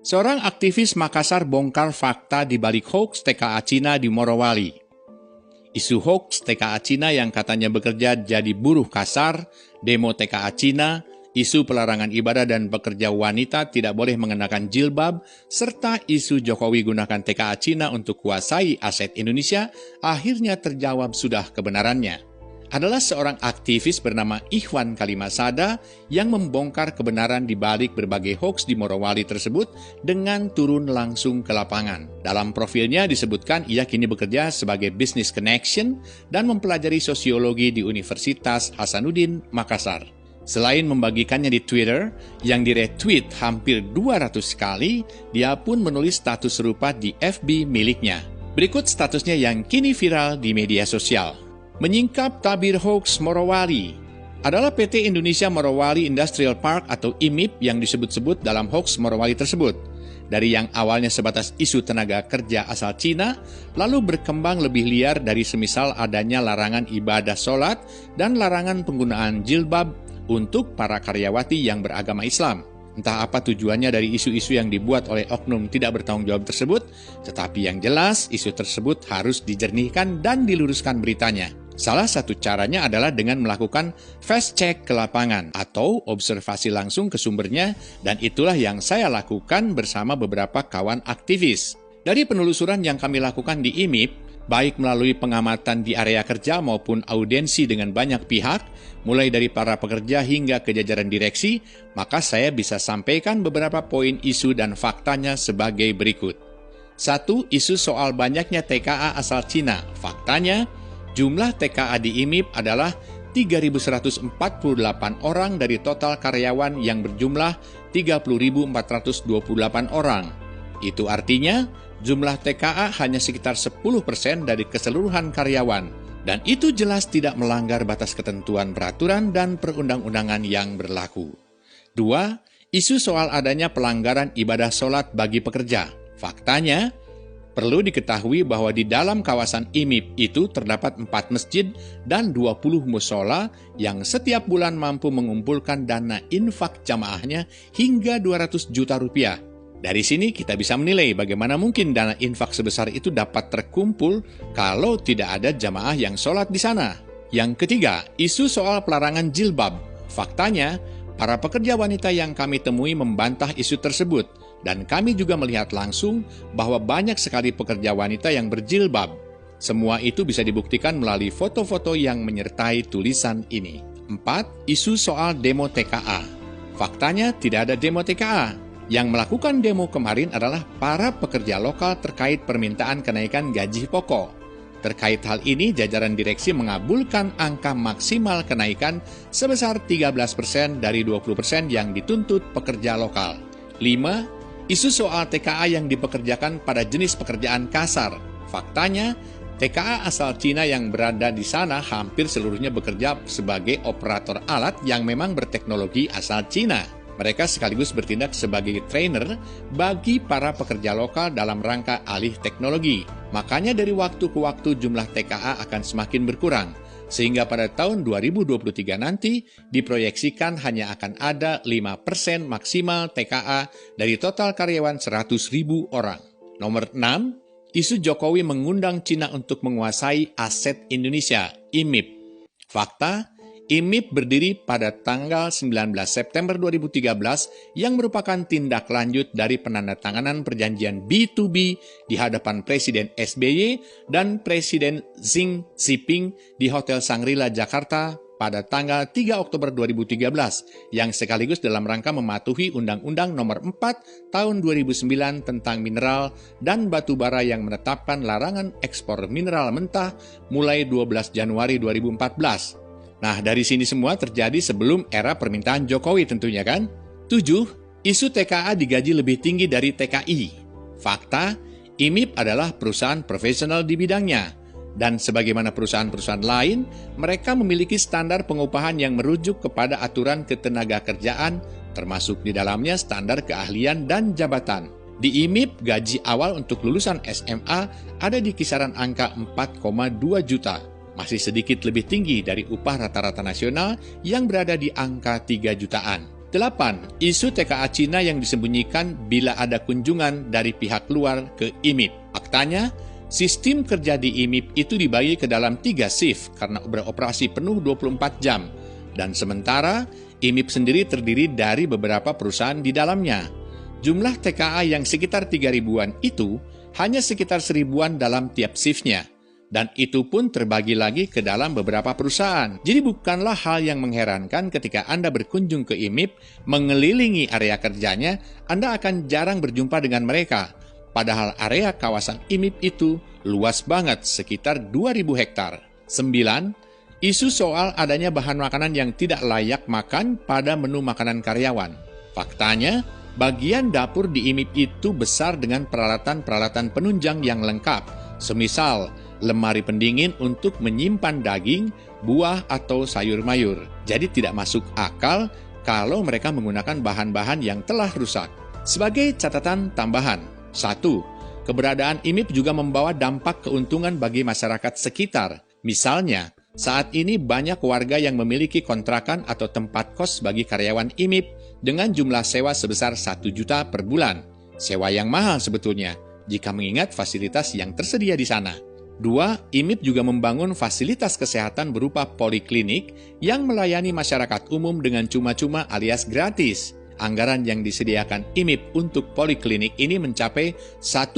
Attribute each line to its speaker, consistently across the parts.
Speaker 1: Seorang aktivis Makassar bongkar fakta di balik hoax TKA Cina di Morowali. Isu hoax TKA Cina yang katanya bekerja jadi buruh kasar, demo TKA Cina, isu pelarangan ibadah dan pekerja wanita tidak boleh mengenakan jilbab, serta isu Jokowi gunakan TKA Cina untuk kuasai aset Indonesia, akhirnya terjawab sudah kebenarannya. Adalah seorang aktivis bernama Ikhwan Kalimasada yang membongkar kebenaran di balik berbagai hoax di Morowali tersebut dengan turun langsung ke lapangan. Dalam profilnya disebutkan ia kini bekerja sebagai business connection dan mempelajari sosiologi di Universitas Hasanuddin, Makassar. Selain membagikannya di Twitter, yang di-retweet hampir 200 kali, dia pun menulis status serupa di FB miliknya. Berikut statusnya yang kini viral di media sosial. Menyingkap tabir hoax Morowali adalah PT Indonesia Morowali Industrial Park atau IMIP yang disebut-sebut dalam hoax Morowali tersebut. Dari yang awalnya sebatas isu tenaga kerja asal Cina, lalu berkembang lebih liar dari semisal adanya larangan ibadah sholat dan larangan penggunaan jilbab untuk para karyawati yang beragama Islam. Entah apa tujuannya dari isu-isu yang dibuat oleh oknum tidak bertanggung jawab tersebut, tetapi yang jelas isu tersebut harus dijernihkan dan diluruskan beritanya. Salah satu caranya adalah dengan melakukan fast check ke lapangan atau observasi langsung ke sumbernya, dan itulah yang saya lakukan bersama beberapa kawan aktivis. Dari penelusuran yang kami lakukan di IMIP, baik melalui pengamatan di area kerja maupun audiensi dengan banyak pihak, mulai dari para pekerja hingga ke jajaran direksi, maka saya bisa sampaikan beberapa poin isu dan faktanya sebagai berikut. 1. Isu soal banyaknya TKA asal Cina. Faktanya, jumlah TKA di IMIP adalah 3.148 orang dari total karyawan yang berjumlah 30.428 orang. Itu artinya, jumlah TKA hanya sekitar 10% dari keseluruhan karyawan, dan itu jelas tidak melanggar batas ketentuan peraturan dan perundang-undangan yang berlaku. 2. Isu soal adanya pelanggaran ibadah sholat bagi pekerja. Faktanya, perlu diketahui bahwa di dalam kawasan IMIP itu terdapat 4 masjid dan 20 musola yang setiap bulan mampu mengumpulkan dana infak jamaahnya hingga 200 juta rupiah. Dari sini kita bisa menilai bagaimana mungkin dana infak sebesar itu dapat terkumpul kalau tidak ada jamaah yang sholat di sana. Yang ketiga, isu soal pelarangan jilbab. Faktanya, para pekerja wanita yang kami temui membantah isu tersebut, dan kami juga melihat langsung bahwa banyak sekali pekerja wanita yang berjilbab. Semua itu bisa dibuktikan melalui foto-foto yang menyertai tulisan ini. 4. Isu soal demo TKA. Faktanya tidak ada demo TKA. Yang melakukan demo kemarin adalah para pekerja lokal terkait permintaan kenaikan gaji pokok. Terkait hal ini, jajaran direksi mengabulkan angka maksimal kenaikan sebesar 13% dari 20% yang dituntut pekerja lokal. 5. Isu soal TKA yang dipekerjakan pada jenis pekerjaan kasar. Faktanya, TKA asal Cina yang berada di sana hampir seluruhnya bekerja sebagai operator alat yang memang berteknologi asal Cina. Mereka sekaligus bertindak sebagai trainer bagi para pekerja lokal dalam rangka alih teknologi. Makanya dari waktu ke waktu jumlah TKA akan semakin berkurang, sehingga pada tahun 2023 nanti diproyeksikan hanya akan ada 5% maksimal TKA dari total karyawan 100.000 orang. Nomor 6, isu Jokowi mengundang Cina untuk menguasai aset Indonesia, IMIP. Fakta, IMIP berdiri pada tanggal 19 September 2013 yang merupakan tindak lanjut dari penandatanganan perjanjian B2B di hadapan Presiden SBY dan Presiden Xi Jinping di Hotel Shangri-La Jakarta pada tanggal 3 Oktober 2013 yang sekaligus dalam rangka mematuhi Undang-Undang Nomor 4 Tahun 2009 tentang mineral dan batu bara yang menetapkan larangan ekspor mineral mentah mulai 12 Januari 2014. Nah, dari sini semua terjadi sebelum era permintaan Jokowi tentunya kan? 7. Isu TKA digaji lebih tinggi dari TKI. Fakta, IMIP adalah perusahaan profesional di bidangnya. Dan sebagaimana perusahaan-perusahaan lain, mereka memiliki standar pengupahan yang merujuk kepada aturan ketenagakerjaan, termasuk di dalamnya standar keahlian dan jabatan. Di IMIP, gaji awal untuk lulusan SMA ada di kisaran angka 4,2 juta. Masih sedikit lebih tinggi dari upah rata-rata nasional yang berada di angka 3 jutaan. 8. Isu TKA Cina yang disembunyikan bila ada kunjungan dari pihak luar ke IMIP. Faktanya, sistem kerja di IMIP itu dibagi ke dalam 3 shift karena beroperasi penuh 24 jam. Dan sementara, IMIP sendiri terdiri dari beberapa perusahaan di dalamnya. Jumlah TKA yang sekitar 3.000-an itu hanya sekitar 1.000-an dalam tiap shiftnya. Dan itu pun terbagi lagi ke dalam beberapa perusahaan. Jadi bukanlah hal yang mengherankan ketika Anda berkunjung ke IMIP, mengelilingi area kerjanya, Anda akan jarang berjumpa dengan mereka. Padahal area kawasan IMIP itu luas banget, sekitar 2.000 hektar. 9. Isu soal adanya bahan makanan yang tidak layak makan pada menu makanan karyawan. Faktanya, bagian dapur di IMIP itu besar dengan peralatan-peralatan penunjang yang lengkap. Semisal, lemari pendingin untuk menyimpan daging, buah, atau sayur mayur. Jadi tidak masuk akal kalau mereka menggunakan bahan-bahan yang telah rusak. Sebagai catatan tambahan, 1. Keberadaan IMIP juga membawa dampak keuntungan bagi masyarakat sekitar. Misalnya, saat ini banyak warga yang memiliki kontrakan atau tempat kos bagi karyawan IMIP dengan jumlah sewa sebesar 1 juta per bulan. Sewa yang mahal sebetulnya, jika mengingat fasilitas yang tersedia di sana. 2. IMIP juga membangun fasilitas kesehatan berupa poliklinik yang melayani masyarakat umum dengan cuma-cuma alias gratis. Anggaran yang disediakan IMIP untuk poliklinik ini mencapai 1,2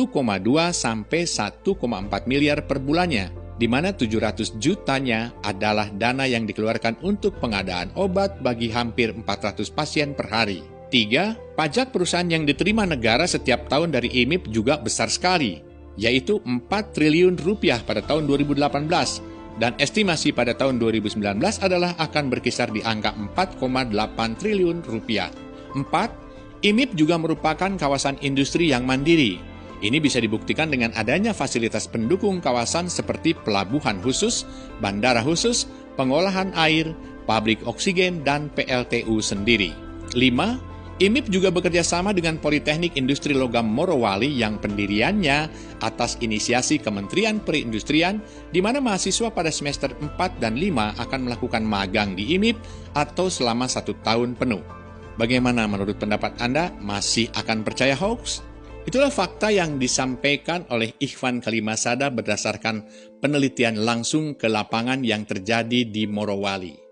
Speaker 1: sampai 1,4 miliar per bulannya, di mana 700 jutanya adalah dana yang dikeluarkan untuk pengadaan obat bagi hampir 400 pasien per hari. 3. Pajak perusahaan yang diterima negara setiap tahun dari IMIP juga besar sekali, yaitu 4 triliun rupiah pada tahun 2018, dan estimasi pada tahun 2019 adalah akan berkisar di angka 4,8 triliun rupiah. 4. IMIP juga merupakan kawasan industri yang mandiri. Ini bisa dibuktikan dengan adanya fasilitas pendukung kawasan seperti pelabuhan khusus, bandara khusus, pengolahan air, pabrik oksigen, dan PLTU sendiri. 5. IMIP juga bekerja sama dengan Politeknik Industri Logam Morowali yang pendiriannya atas inisiasi Kementerian Perindustrian, di mana mahasiswa pada semester 4 dan 5 akan melakukan magang di IMIP atau selama 1 tahun penuh. Bagaimana menurut pendapat Anda? Masih akan percaya hoax? Itulah fakta yang disampaikan oleh Ikhwan Kalimasada berdasarkan penelitian langsung ke lapangan yang terjadi di Morowali.